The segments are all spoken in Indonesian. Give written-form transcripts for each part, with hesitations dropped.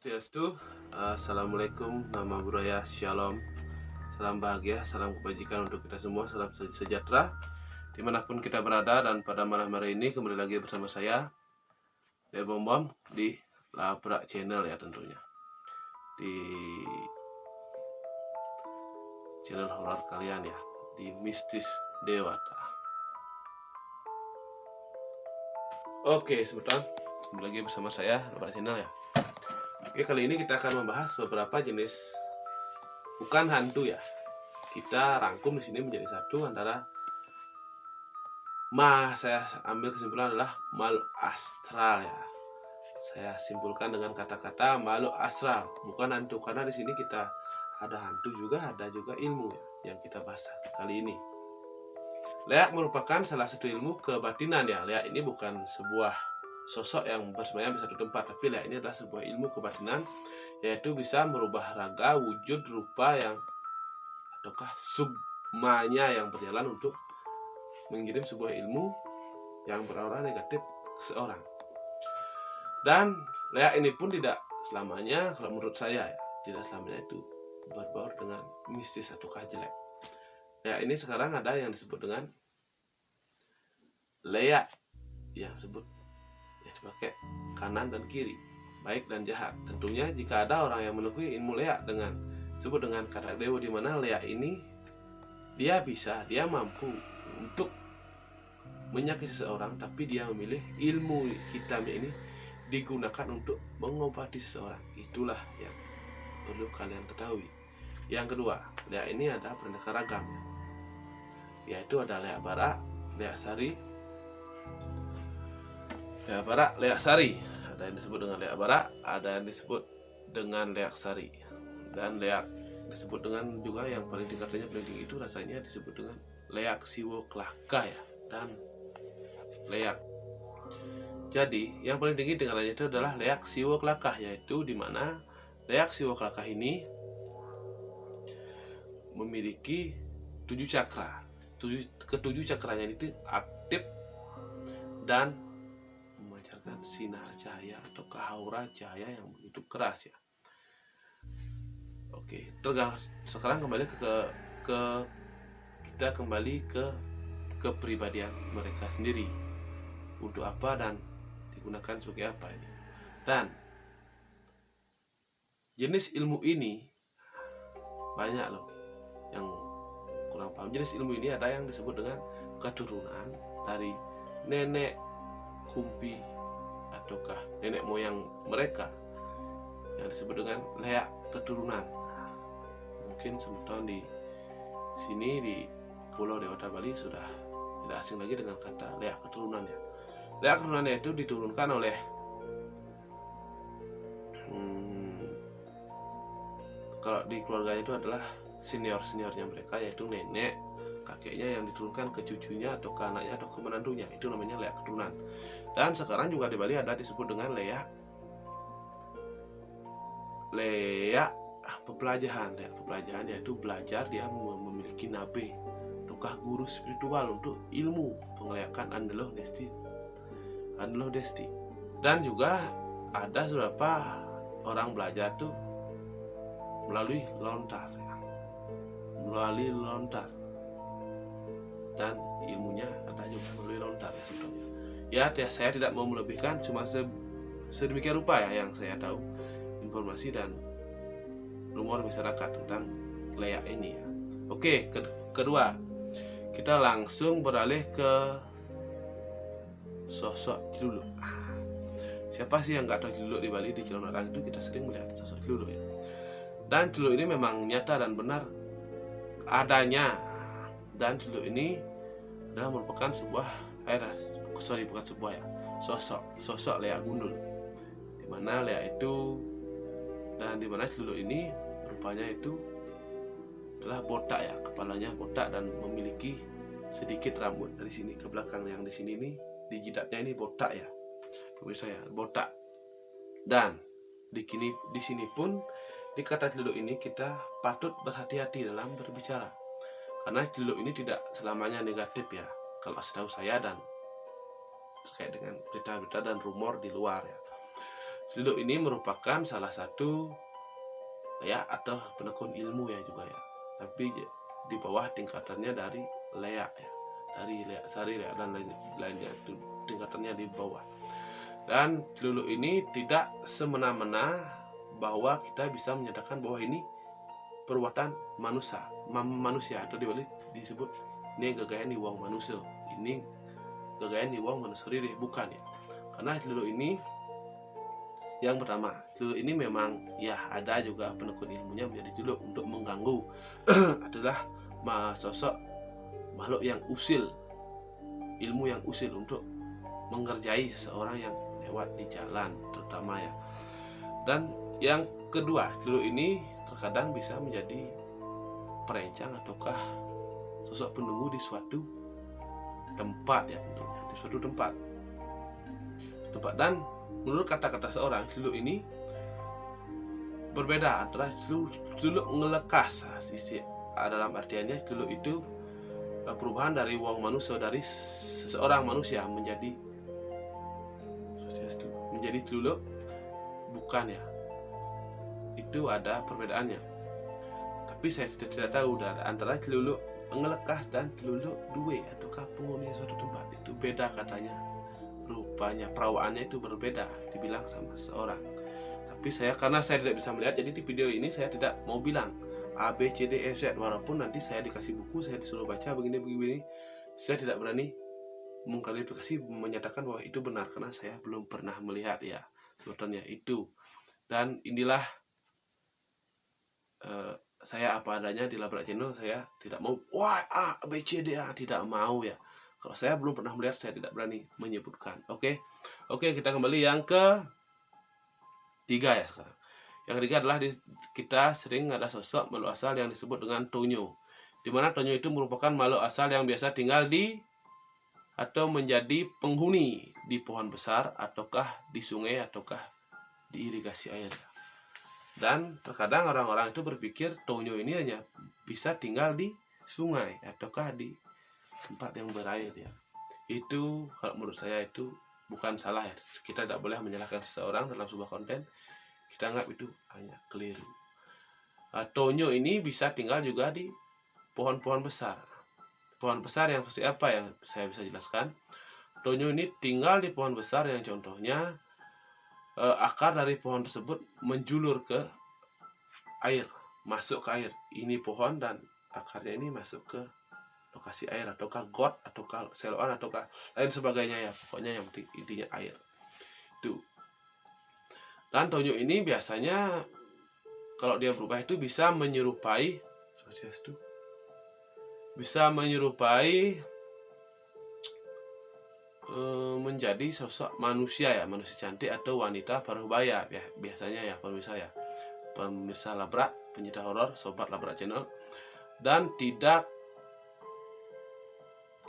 Swastiastu, Assalamualaikum, nama budaya, Shalom, salam bahagia, salam kebajikan untuk kita semua, salam sejahtera dimanapun kita berada. Dan pada malam hari ini kembali lagi bersama saya Lea Bom Bom di Labrak Channel ya, tentunya di channel horor kalian ya, di Mistis Dewata. Oke, sebentar kembali lagi bersama saya Labrak Channel ya. Oke, kali ini kita akan membahas beberapa jenis, bukan hantu ya. Kita rangkum di sini menjadi satu antara saya ambil kesimpulan adalah makhluk astral ya. Saya simpulkan dengan kata-kata makhluk astral, bukan hantu, karena di sini kita ada hantu juga, ada juga ilmu ya, yang kita bahas kali ini. Leak merupakan salah satu ilmu kebatinan ya. Leak ini bukan sebuah sosok yang bersemayam di satu tempat, tapi leak ini adalah sebuah ilmu kebatinan, yaitu bisa merubah raga, wujud, rupa yang ataukah sukmanya yang berjalan untuk mengirim sebuah ilmu yang beraura negatif ke seseorang. Dan leak ini pun tidak selamanya, kalau menurut saya ya, tidak selamanya itu berbaur dengan mistis ataukah jelek. Leak ini sekarang ada yang disebut dengan leak yang disebut dipakai kanan dan kiri, baik dan jahat. Tentunya jika ada orang yang menekuni ilmu leak dengan disebut dengan kata dewa, di mana leak ini dia mampu untuk menyakiti seseorang, tapi dia memilih ilmu hitamnya ini digunakan untuk mengobati seseorang. Itulah yang perlu kalian ketahui. Yang kedua, leak ini ada beraneka ragam, yaitu ada leak barak, leak sari, leak barak, leak sari. Ada yang disebut dengan leak barak, ada yang disebut dengan leak sari, dan leak disebut dengan juga yang paling tingkatannya paling tinggi itu rasanya disebut dengan leak siwo klaka ya, dan leak. Jadi yang paling tinggi tingkatannya itu adalah leak siwo klaka, yaitu dimana leak siwo klaka ini memiliki 7 cakra. Ketujuh cakranya itu aktif dan sinar cahaya atau aura cahaya yang begitu keras ya. Oke, sekarang kembali kita kembali ke kepribadian mereka sendiri, untuk apa dan digunakan sebagai apa ini. Dan jenis ilmu ini banyak loh yang kurang paham. Jenis ilmu ini ada yang disebut dengan keturunan dari nenek kumpi ataukah nenek moyang mereka, yang disebut dengan leak keturunan. Mungkin sebentar di sini di Pulau Dewata Bali sudah tidak asing lagi dengan kata leak keturunan ya. Leak keturunan itu diturunkan oleh kalau di keluarganya itu adalah seniornya mereka, yaitu nenek, kakeknya, yang diturunkan ke cucunya atau ke anaknya atau ke menantunya. Itu namanya leak keturunan. Dan sekarang juga di Bali ada disebut dengan leak pepelajaran. Leak pepelajaran yaitu belajar, dia memiliki nabe ataukah guru spiritual untuk ilmu pengelayakan Andaloh Desti. Dan juga ada beberapa orang belajar tuh melalui lontar dan ilmunya ada juga melalui lontar ya sebetulnya. Ya, saya tidak mau melebihkan, cuma sedemikian rupa ya yang saya tahu informasi dan rumor masyarakat tentang leak ini ya. Oke, kedua, kita langsung beralih ke sosok Ciluluk. Siapa sih yang nggak tahu Ciluluk di Bali? Di Cilonarang itu kita sering melihat sosok Ciluluk ya. Dan Ciluluk ini memang nyata dan benar adanya, dan Ciluluk ini adalah merupakan sosok leak gundul, dimana leak itu dan dimana Ciluluk ini rupanya itu adalah botak ya, kepalanya botak dan memiliki sedikit rambut dari sini ke belakang. Yang di sini ini di jidatnya ini botak ya, pemirsa ya, botak. Dan di sini pun di kata Ciluluk ini kita patut berhati-hati dalam berbicara, karena Ciluluk ini tidak selamanya negatif ya, kalau setahu saya dan terkait dengan berita-berita dan rumor di luar ya. Celuluk ini merupakan salah satu ya atau penekun ilmu ya juga ya, tapi di bawah tingkatannya dari leak ya, dari leak sari leak dan lainnya itu tingkatannya di bawah. Dan celuluk ini tidak semena-mena bahwa kita bisa menyatakan bahwa ini perbuatan manusia atau disebut ini gagayan di wong manusia, ini gagayan di wong manusia deh, bukan ya. Karena celuluk ini yang pertama, celuluk ini memang ya ada juga penekun ilmunya menjadi celuluk untuk mengganggu adalah sosok makhluk yang usil, ilmu yang usil untuk mengerjai seseorang yang lewat di jalan terutama ya. Dan yang kedua, celuluk ini terkadang bisa menjadi perencang ataukah sosok penunggu di suatu tempat ya, tentunya di suatu tempat. Dan menurut kata-kata seorang, celuluk ini berbeda antara celuluk ngelekas sisi dalam artiannya celuluk itu perubahan dari wong manusia, dari seseorang manusia menjadi celuluk, bukan ya, itu ada perbedaannya. Tapi saya tidak tahu antara celuluk ngelekas dan celuluk duwe ataukah penghuni suatu tempat, itu beda katanya. Rupanya perawaannya itu berbeda dibilang sama seorang. Tapi karena saya tidak bisa melihat, jadi di video ini saya tidak mau bilang A, B, C, D, E, Z. Walaupun nanti saya dikasih buku, saya disuruh baca begini, saya tidak berani mengklarifikasi menyatakan bahwa itu benar karena saya belum pernah melihat ya sebetulnya itu. Dan inilah saya apa adanya di Labrak Channel. Saya tidak mau wah A, B, C, D, A, tidak mau ya. Kalau saya belum pernah melihat, saya tidak berani menyebutkan. Oke, kita kembali yang ketiga ya sekarang. Yang ketiga adalah kita sering ada sosok makhluk asal yang disebut dengan tonyo. Dimana tonyo itu merupakan makhluk asal yang biasa tinggal di atau menjadi penghuni di pohon besar ataukah di sungai ataukah di irigasi air. Dan terkadang orang-orang itu berpikir tonyo ini hanya bisa tinggal di sungai ataukah di tempat yang berair ya. Itu kalau menurut saya itu bukan salah ya. Kita tidak boleh menyalahkan seseorang dalam sebuah konten. Kita anggap itu hanya keliru. Tonyo ini bisa tinggal juga di pohon-pohon besar. Pohon besar yang seperti apa yang saya bisa jelaskan? Tonyo ini tinggal di pohon besar yang contohnya akar dari pohon tersebut menjulur ke air, masuk ke air. Ini pohon dan akarnya ini masuk ke lokasi air ataukah got ataukah selokan ataukah lain sebagainya ya, pokoknya yang penting intinya air itu. Dan tonyo ini biasanya kalau dia berubah itu bisa menyerupai menjadi sosok manusia ya, manusia cantik atau wanita parubaya ya biasanya ya pemirsa Labrak, pencinta horor, sobat Labrak Channel. Dan tidak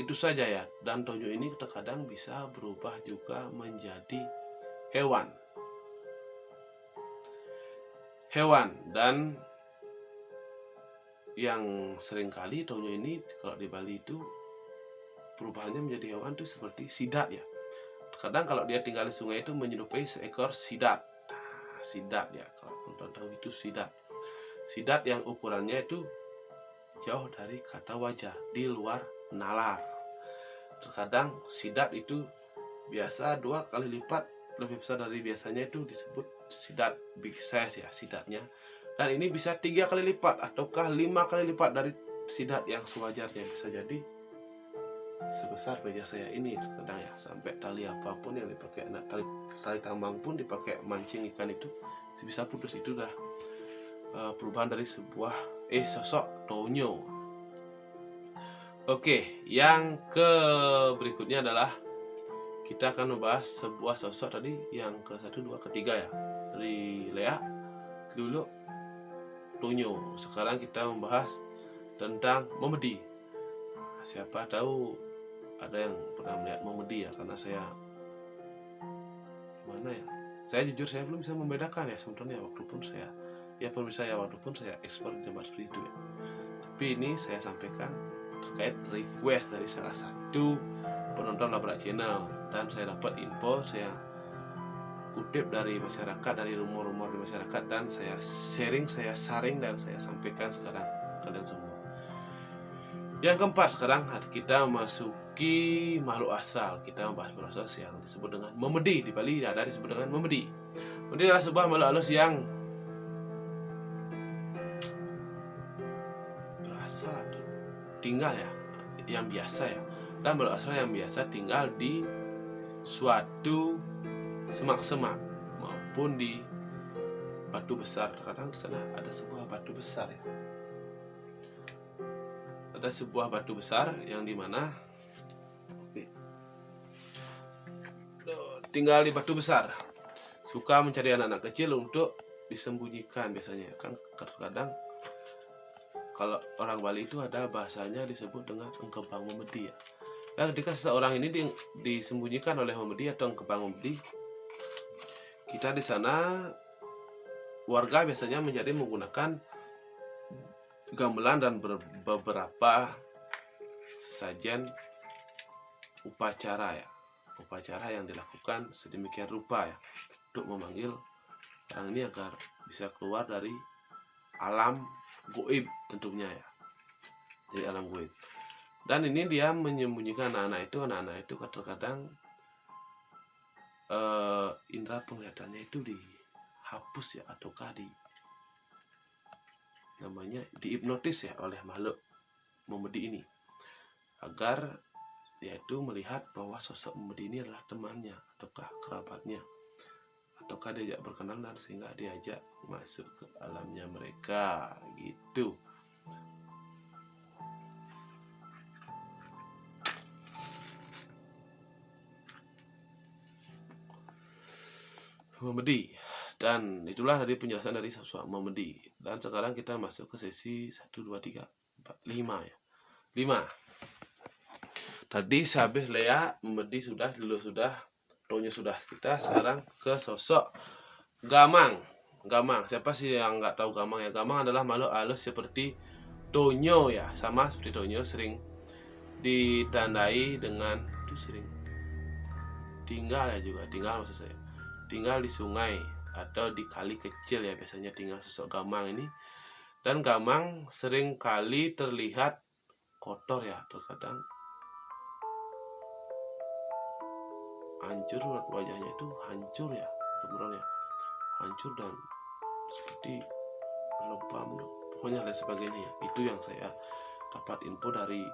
itu saja ya, dan tonyo ini terkadang bisa berubah juga menjadi hewan. Dan yang seringkali tonyo ini kalau di Bali itu perubahannya menjadi hewan itu seperti sidat ya. Terkadang kalau dia tinggal di sungai itu menyerupai seekor sidat. Sidat ya, kalau teman-teman tahu itu sidat. Sidat yang ukurannya itu jauh dari kata wajar, di luar nalar. Terkadang sidat itu biasa 2 kali lipat lebih besar dari biasanya, itu disebut sidat big size ya sidatnya. Dan ini bisa 3 kali lipat ataukah 5 kali lipat dari sidat yang sewajarnya, bisa jadi sebesar meja saya ini terkadang ya. Sampai tali apapun yang dipakai, tali tambang pun dipakai mancing ikan itu bisa putus. Itulah perubahan dari sebuah sosok tonyo. Oke, yang berikutnya adalah kita akan membahas sebuah sosok tadi yang ke-1, 2, ke-3 ya, dari leak, celuluk, tonyo. Sekarang kita membahas tentang memedi. Siapa tahu ada yang pernah melihat memedi ya, karena saya jujur saya belum bisa membedakan ya sebetulnya walaupun saya ekspor di tempat seperti itu ya. Tapi ini saya sampaikan terkait request dari salah satu penonton Labrak Channel, dan saya dapat info, saya kutip dari masyarakat, dari rumor-rumor di masyarakat, dan saya sharing, saya saring, dan saya sampaikan sekarang kalian semua. Yang keempat, sekarang kita masuki makhluk astral. Kita membahas proses yang disebut dengan memedi. Di Bali ada disebut dengan memedi. Memedi adalah sebuah makhluk halus yang berasal atau tinggal ya, yang biasa ya. Dan makhluk astral yang biasa tinggal di suatu semak-semak maupun di batu besar. Kadang di sana ada sebuah batu besar ya. Ada sebuah batu besar yang dimana tinggal di batu besar, suka mencari anak-anak kecil untuk disembunyikan biasanya. Kan kadang kalau orang Bali itu ada bahasanya disebut dengan engkebang memedi ya. Dan ketika seseorang ini disembunyikan oleh memedi atau engkebang memedi, kita di sana warga biasanya menjadi menggunakan gamelan dan beberapa sesajen upacara ya, upacara yang dilakukan sedemikian rupa ya, untuk memanggil orang ini agar bisa keluar dari alam goib tentunya ya, dari alam goib. Dan ini dia menyembunyikan anak-anak itu kadang-kadang indera penglihatannya itu dihapus ya, ataukah namanya dihipnotis ya oleh makhluk memedi ini, agar dia itu melihat bahwa sosok memedi ini adalah temannya ataukah kerabatnya, ataukah diajak berkenalan sehingga diajak masuk ke alamnya mereka gitu. Memedi. Dan itulah dari penjelasan dari sosok memedi. Dan sekarang kita masuk ke sesi 1, 2, 3, 4, 5 ya. 5. Tadi habis Lea, memedi sudah, dulu sudah, Tonyo sudah. Kita sekarang ke sosok Gamang. Gamang, siapa sih yang nggak tahu Gamang ya? Gamang adalah makhluk halus seperti Tonyo ya, sama seperti Tonyo, sering ditandai dengan itu, sering tinggal ya juga, tinggal maksud saya, tinggal di sungai atau di kali kecil ya, biasanya tinggal sosok Gamang ini. Dan Gamang sering kali terlihat kotor ya, terkadang hancur, wajahnya itu hancur ya, sebenarnya hancur dan seperti lebam, pokoknya dan sebagainya ya. Itu yang saya dapat info dari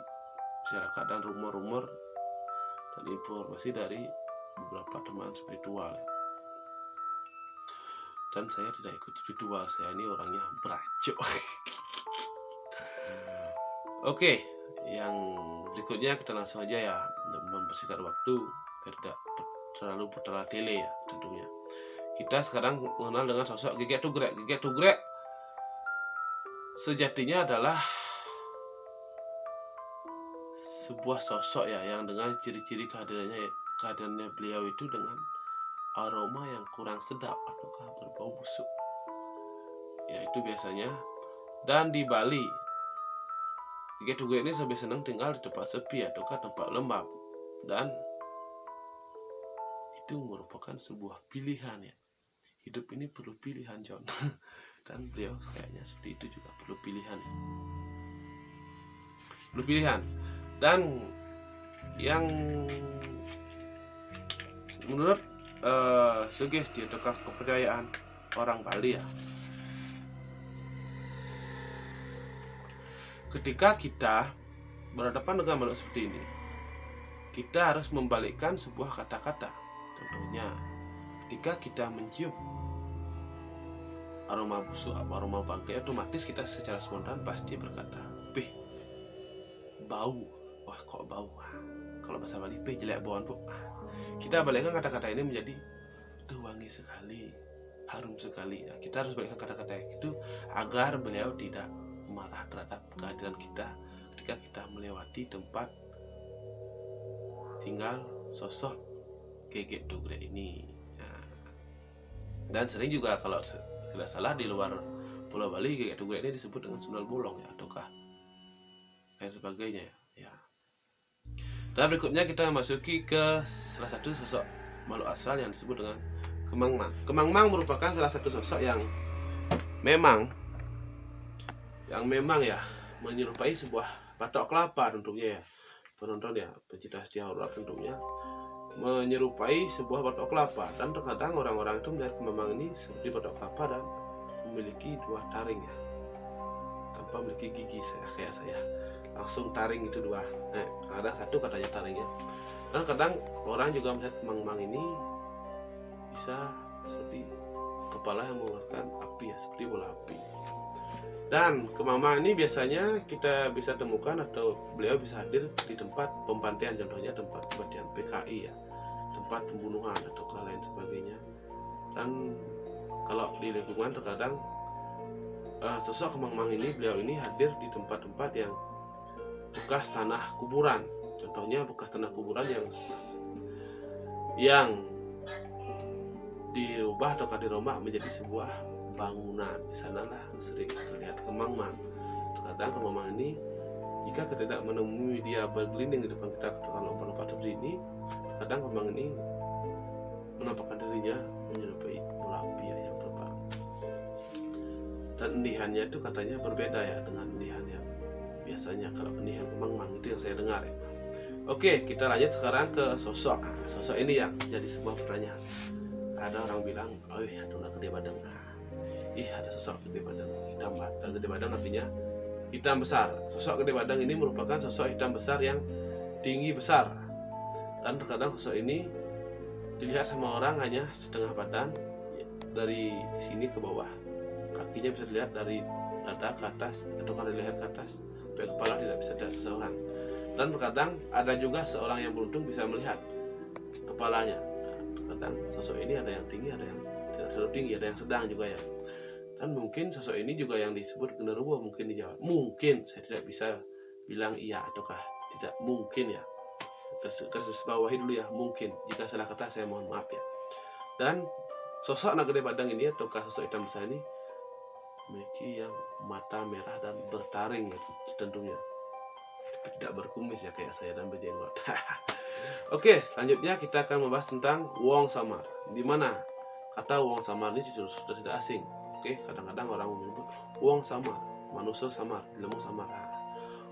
masyarakat dan rumor-rumor dan informasi dari beberapa teman spiritual. Dan saya tidak ikut spiritual, saya ini orangnya beraco. Oke, yang berikutnya kita langsung aja ya, untuk mempersingkat waktu biar tidak terlalu bertele-tele ya tentunya. Kita sekarang mengenal dengan sosok Gegek Tugrek. Gegek Tugrek sejatinya adalah sebuah sosok ya, yang dengan ciri-ciri kehadirannya beliau itu dengan aroma yang kurang sedap ataukah berbau busuk ya, itu biasanya. Dan di Bali Gegek Tugrek ini lebih senang tinggal di tempat sepi ataukah tempat lembab, dan itu merupakan sebuah pilihan ya. Hidup ini perlu pilihan, John. Dan beliau kayaknya seperti itu juga, perlu pilihan. Perlu pilihan. Dan yang menurut sugesti ataukah kepercayaan orang Bali ya, ketika kita berhadapan dengan makhluk seperti ini, kita harus membalikkan sebuah kata-kata. Contohnya, ketika kita mencium aroma busuk, aroma bangkai, otomatis kita secara spontan pasti berkata, "Pih, bau." Wah, kok bau? Kalau bahasa Bali, "Pih, jelek bauan, Bu." Kita balikkan kata-kata ini menjadi, "Tuh, wangi sekali, harum sekali." Nah, kita harus balikkan kata-kata itu agar beliau tidak marah terhadap kehadiran kita ketika kita melewati tempat tinggal sosok Gegek Tugrek ini. Nah, dan sering juga kalau tidak salah di luar Pulau Bali, Gegek Tugrek ini disebut dengan sundal bolong ya, ataukah dan sebagainya ya. Dan berikutnya kita masuki ke salah satu sosok makhluk astral yang disebut dengan Kemangmang. Kemangmang merupakan salah satu sosok yang memang ya menyerupai sebuah batok kelapa tentunya ya. Penonton ya, pecinta setia horor tentunya menyerupai sebuah batok kelapa, dan terkadang orang-orang itu melihat Kemangmang ini seperti batok kelapa dan memiliki dua taring ya, tanpa memiliki gigi kayak saya. Langsung taring itu dua. Kadang satu katanya taringnya. Dan kadang orang juga melihat Kemangmang ini bisa seperti kepala yang mengeluarkan api ya, seperti bola api. Dan Kemangmang ini biasanya kita bisa temukan atau beliau bisa hadir di tempat pembantaian, contohnya tempat pembantaian PKI ya, tempat pembunuhan atau lain sebagainya. Dan kalau di lingkungan terkadang sosok Kemangmang ini, beliau ini hadir di tempat-tempat yang bekas tanah kuburan, contohnya bekas tanah kuburan yang dirubah atau dirombak menjadi sebuah bangunan. Di sanalah sering terlihat Kemangmang. Terkadang Kemangmang ini jika kita tidak menemui dia bergelinding di depan kita kalau lompat seperti ini, kadang Kemangmang ini menampakkan dirinya menyerupai bola api yang terbang. Dan endihannya itu katanya berbeda ya dengan endihan yang biasanya. Kalau endihan Kemangmang itu yang saya dengar ya. Oke, kita lanjut sekarang ke sosok ini yang jadi sebuah pertanyaan. Ada orang bilang, oh iya, ada gede badang. Ada sosok gede badang hitam. Dan gede badang artinya hitam besar. Sosok gede badang ini merupakan sosok hitam besar yang tinggi besar. Dan terkadang sosok ini dilihat sama orang hanya setengah badan, dari sini ke bawah. Kakinya bisa dilihat dari dada ke atas atau dari leher ke atas, sampai kepala tidak bisa dilihat seseorang. Dan terkadang ada juga seorang yang beruntung bisa melihat kepalanya. Terkadang sosok ini ada yang tinggi, ada yang tidak terlalu tinggi, ada yang sedang juga ya. Dan mungkin sosok ini juga yang disebut genderuwo mungkin di Jawa. Mungkin, saya tidak bisa bilang iya ataukah tidak, mungkin ya. Garis bawahi dulu ya, mungkin. Jika salah kata saya mohon maaf ya. Dan sosok anak gede badang ini ataukah sosok hitam besar ini memiliki yang mata merah dan bertaring ya, tentunya. Tapi tidak berkumis ya kayak saya dan berjenggot. Oke, selanjutnya kita akan membahas tentang Wong Samar. Di mana kata Wong Samar ini sudah tidak asing. Oke, kadang-kadang orang menyebut Wong Samar, manusia samar, ilmu samar.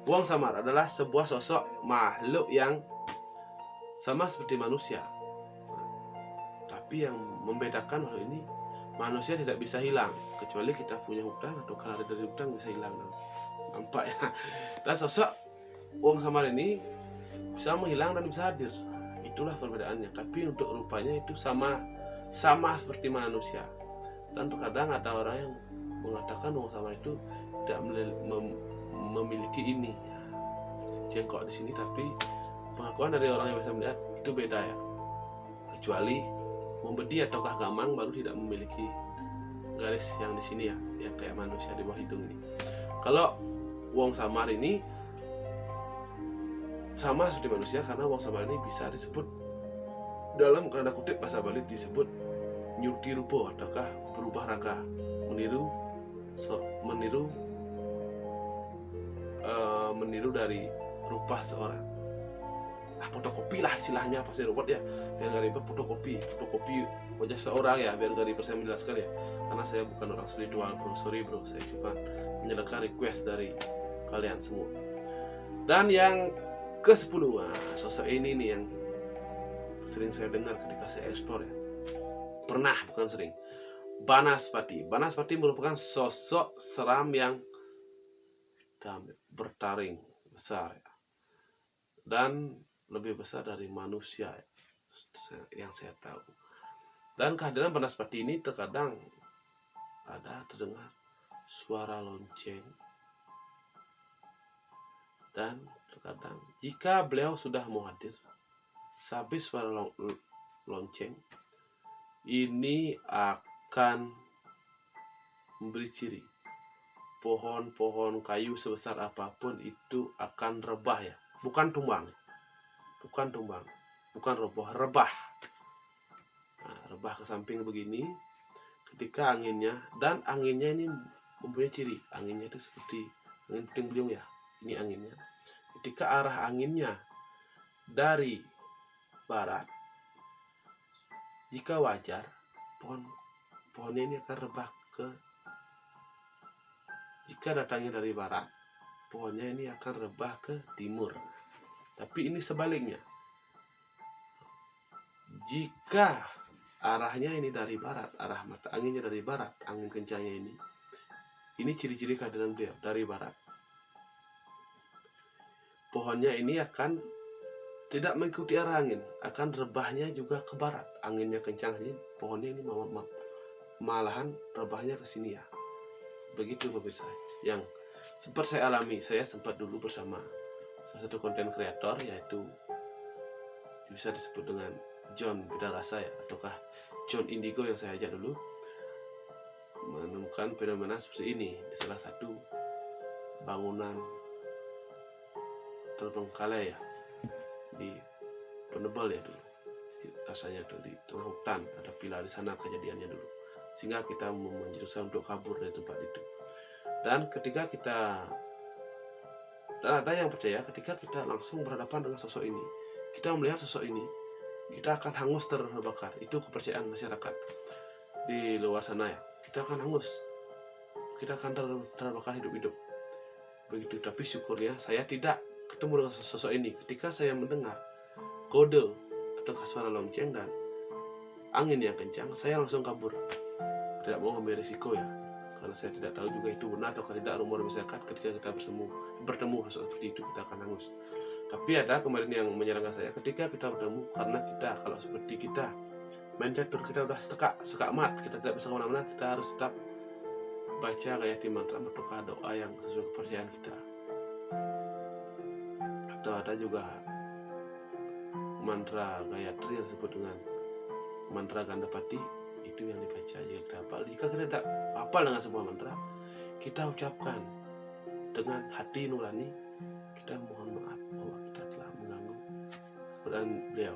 Wong Samar adalah sebuah sosok makhluk yang sama seperti manusia. Tapi yang membedakan hal ini, manusia tidak bisa hilang kecuali kita punya hutang atau kalau ada dari hutang bisa hilang. Nampak ya. Dan sosok Wong Samar ini bisa menghilang dan bisa hadir. Itulah perbedaannya. Tapi untuk rupanya itu sama seperti manusia. Dan terkadang ada orang yang mengatakan Wong Samar itu tidak memiliki ini jengkok di sini, tapi pengakuan dari orang yang bisa melihat itu beda ya. Kecuali membedi ataukah gamang baru tidak memiliki garis yang di sini ya, yang kayak manusia di bawah hidung ini. Kalau Wong Samar ini sama seperti manusia karena Wong Samar ini bisa disebut dalam tanda kutip bahasa Bali disebut nyuti rupo ataukah berubah raka, meniru dari rupa seorang. Fotokopi lah istilahnya, pasti robot ya, biar gak ribet. Fotokopi wajah seorang ya, biar gak ribet saya menjelaskan ya, karena saya bukan orang spiritual bro, sorry bro, saya cuma menjalankan request dari kalian semua. Dan yang ke-10, sosok ini nih yang sering saya dengar ketika saya eksplor ya, pernah, bukan sering. Banaspati merupakan sosok seram yang bertaring besar ya, dan lebih besar dari manusia ya, yang saya tahu. Dan kehadiran Banaspati ini terkadang ada terdengar suara lonceng, dan terkadang jika beliau sudah mau hadir, sehabis suara lonceng ini akan memberi ciri. Pohon-pohon kayu sebesar apapun itu akan rebah ya, bukan tumbang, bukan roboh, rebah. Rebah ke samping begini ketika anginnya, dan anginnya ini mempunyai ciri. Anginnya itu seperti angin puting beliung ya, ini anginnya. Ketika arah anginnya dari barat, jika wajar pohonnya ini akan rebah ke, jika datangnya dari barat, pohonnya ini akan rebah ke timur. Tapi ini sebaliknya, jika arahnya ini dari barat, arah mata anginnya dari barat, angin kencangnya ini ciri-ciri kehadiran beliau dari barat. Pohonnya ini akan tidak mengikuti arah angin, akan rebahnya juga ke barat. Anginnya kencang ini, pohonnya ini malahan rebahnya ke sini ya. Begitu pemirsa, yang sempat saya alami. Saya sempat dulu bersama salah satu konten kreator, yaitu bisa disebut dengan John Beda Rasa ya, ataukah John Indigo yang saya ajak dulu, menemukan fenomena seperti ini di salah satu bangunan terbengkalai ya, di Penebel ya dulu rasanya tuh, di tengah hutan, ada villa di sana kejadiannya dulu, sehingga kita menjuruskan untuk kabur dari tempat itu. Dan ketika kita, dan ada yang percaya ketika kita langsung berhadapan dengan sosok ini, kita melihat sosok ini, kita akan hangus terbakar. Itu kepercayaan masyarakat di luar sana ya, kita akan hangus, kita akan terbakar hidup-hidup begitu. Tapi syukurnya saya tidak ketemu dengan sosok ini. Ketika saya mendengar kode atau suara lonceng dan angin yang kencang, saya langsung kabur, tidak mau ambil risiko ya, karena saya tidak tahu juga itu benar atau tidak. Rumor masyarakat ketika kita bertemu sosok seperti itu, kita akan hangus. Tapi ada kemarin yang menyerang saya ketika kita bertemu, karena kita kalau seperti kita main catur, kita udah sekak mat, kita tidak bisa kemana-mana, kita harus tetap baca gayatri mantra ataukah doa yang sesuai kepercayaan kita. Atau ada juga mantra gayatri yang disebut dengan mantra Gandapati, itu yang dibaca jika kita hafal. Jika kita tidak hafal dengan semua mantra, kita ucapkan dengan hati nurani, kita mohon maaf bahwa kita telah mengganggu keberadaan beliau.